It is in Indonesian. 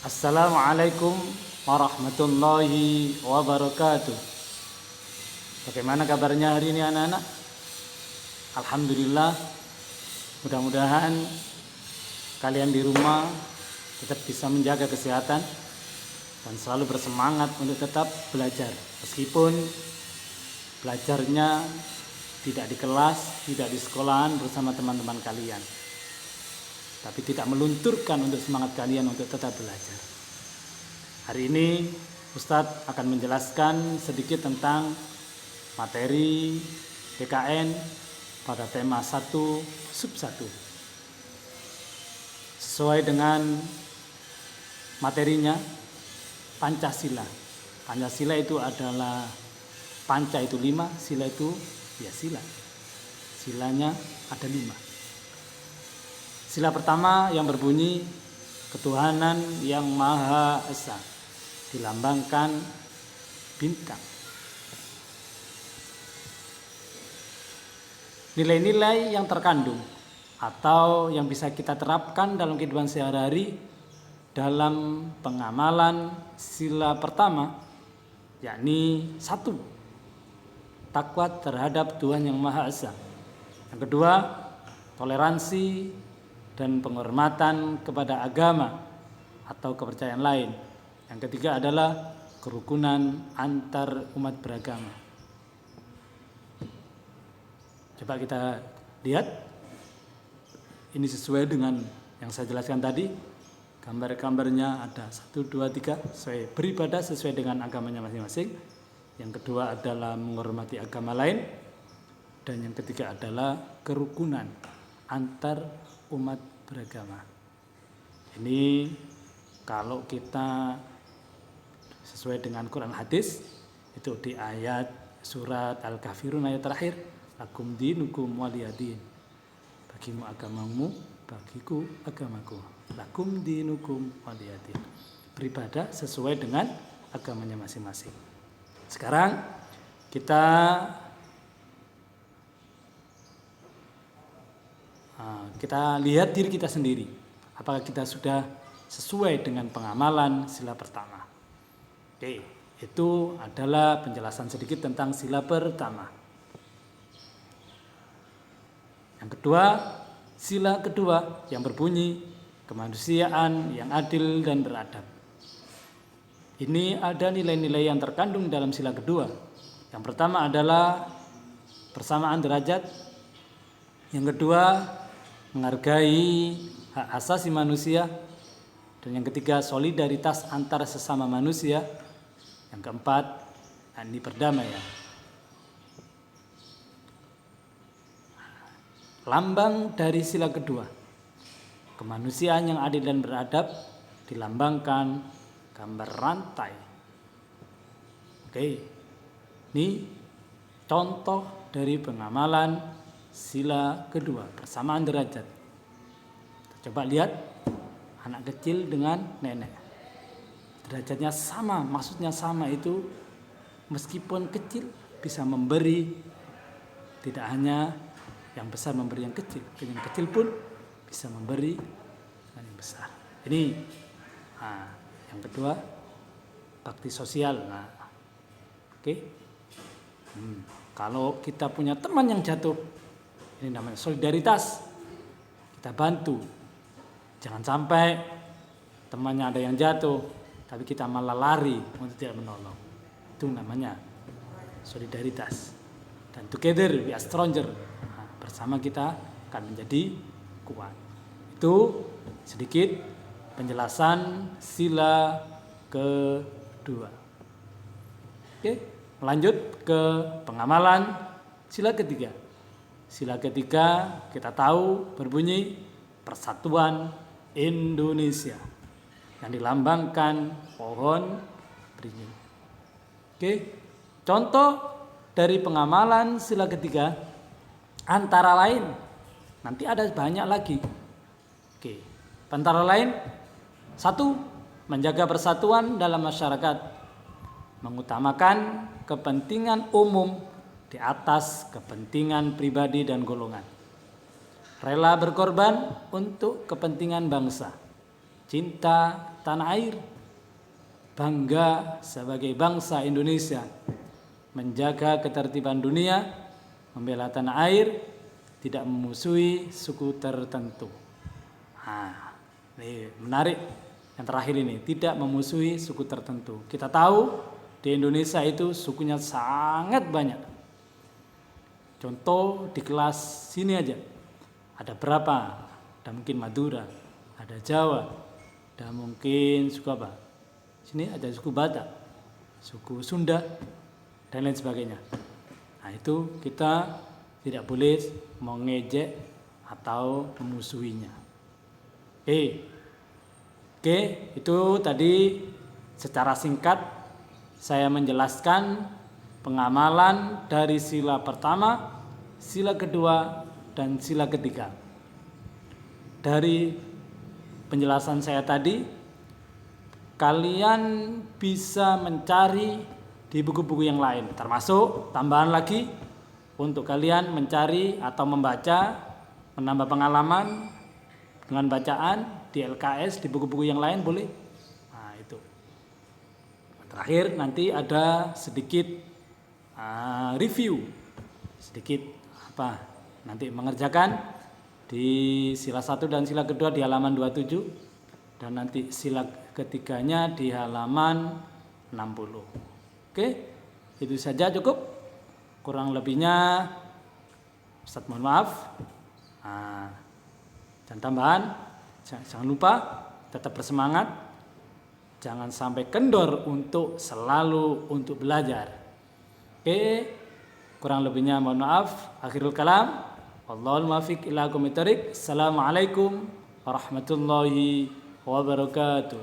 Assalamualaikum warahmatullahi wabarakatuh. Bagaimana kabarnya hari ini anak-anak? Alhamdulillah. Mudah-mudahan kalian di rumah tetap bisa menjaga kesehatan dan selalu bersemangat untuk tetap belajar. Meskipun belajarnya tidak di kelas, tidak di sekolahan bersama teman-teman kalian, tapi tidak melunturkan untuk semangat kalian untuk tetap belajar. Hari ini Ustadz akan menjelaskan sedikit tentang materi PKN pada tema 1 sub 1. Sesuai dengan materinya, Pancasila. Pancasila itu adalah panca itu 5, sila itu ya sila. Silanya ada 5. Sila pertama yang berbunyi ketuhanan yang Maha Esa, dilambangkan bintang. Nilai-nilai yang terkandung atau yang bisa kita terapkan dalam kehidupan sehari-hari dalam pengamalan sila pertama, yakni 1, takwa terhadap Tuhan yang Maha Esa. Yang kedua, toleransi dan penghormatan kepada agama atau kepercayaan lain. Yang ketiga adalah kerukunan antar umat beragama. Coba kita lihat, ini sesuai dengan yang saya jelaskan tadi. Gambar-gambarnya ada 1, 2, 3, sesuai beribadah sesuai dengan agamanya masing-masing. Yang kedua adalah menghormati agama lain. Dan yang ketiga adalah kerukunan antar umat beragama. Ini kalau kita sesuai dengan Quran hadis, itu di ayat surat Al-Kafirun ayat terakhir, lakum dinukum waliyadin, bagimu agamamu, bagiku agamaku, lakum dinukum waliyadin. Beribadah sesuai dengan agamanya masing-masing. Sekarang kita lihat diri kita sendiri. Apakah kita sudah sesuai dengan pengamalan sila pertama? Oke, itu adalah penjelasan sedikit tentang sila pertama. Yang kedua, sila kedua yang berbunyi kemanusiaan yang adil dan beradab. Ini ada nilai-nilai yang terkandung dalam sila kedua. Yang pertama adalah persamaan derajat. Yang kedua, menghargai hak asasi manusia. Dan yang ketiga, solidaritas antar sesama manusia. Yang keempat, ini perdamaian. Lambang dari sila kedua, kemanusiaan yang adil dan beradab, dilambangkan gambar rantai. Oke, ini contoh dari pengamalan sila kedua, persamaan derajat. Coba lihat anak kecil dengan nenek, derajatnya sama, maksudnya sama itu meskipun kecil bisa memberi, tidak hanya yang besar memberi yang kecil pun bisa memberi yang besar. Ini yang kedua, bakti sosial. Oke. Kalau kita punya teman yang jatuh, ini namanya solidaritas. Kita bantu. Jangan sampai temannya ada yang jatuh, tapi kita malah lari untuk tidak menolong. Itu namanya solidaritas. Dan together we are stronger. Bersama kita akan menjadi kuat. Itu sedikit penjelasan sila kedua. Oke, lanjut ke pengamalan sila ketiga. Sila ketiga kita tahu berbunyi Persatuan Indonesia yang dilambangkan pohon beringin. Oke, contoh dari pengamalan sila ketiga antara lain, nanti ada banyak lagi. Oke, antara lain 1, menjaga persatuan dalam masyarakat, mengutamakan kepentingan umum di atas kepentingan pribadi dan golongan, rela berkorban untuk kepentingan bangsa, cinta tanah air, bangga sebagai bangsa Indonesia, menjaga ketertiban dunia, membela tanah air, tidak memusuhi suku tertentu. Nah, ini menarik yang terakhir ini, tidak memusuhi suku tertentu. Kita tahu di Indonesia itu sukunya sangat banyak. Contoh di kelas sini aja, ada berapa? Ada mungkin Madura, ada Jawa, ada mungkin suku apa? Sini ada suku Batak, suku Sunda, dan lain sebagainya. Nah itu kita tidak boleh mengejek atau memusuhinya. Oke, itu tadi secara singkat saya menjelaskan pengamalan dari sila pertama, sila kedua, dan sila ketiga. Dari penjelasan saya tadi, kalian bisa mencari di buku-buku yang lain, termasuk tambahan lagi untuk kalian mencari atau membaca, menambah pengalaman dengan bacaan di LKS, di buku-buku yang lain boleh. Nah itu. Terakhir nanti ada sedikit review, sedikit nanti mengerjakan di sila 1 dan sila kedua di halaman 27 dan nanti sila ketiganya di halaman 60. Oke, itu saja cukup. Kurang lebihnya Ustaz mohon maaf. Dan tambahan, jangan lupa tetap bersemangat, jangan sampai kendor untuk selalu untuk belajar. Oke, kurang lebihnya mohon maaf. Akhirul kalam, wallahul muwaffiq ila aqwamit thoriq. Assalamualaikum warahmatullahi wabarakatuh.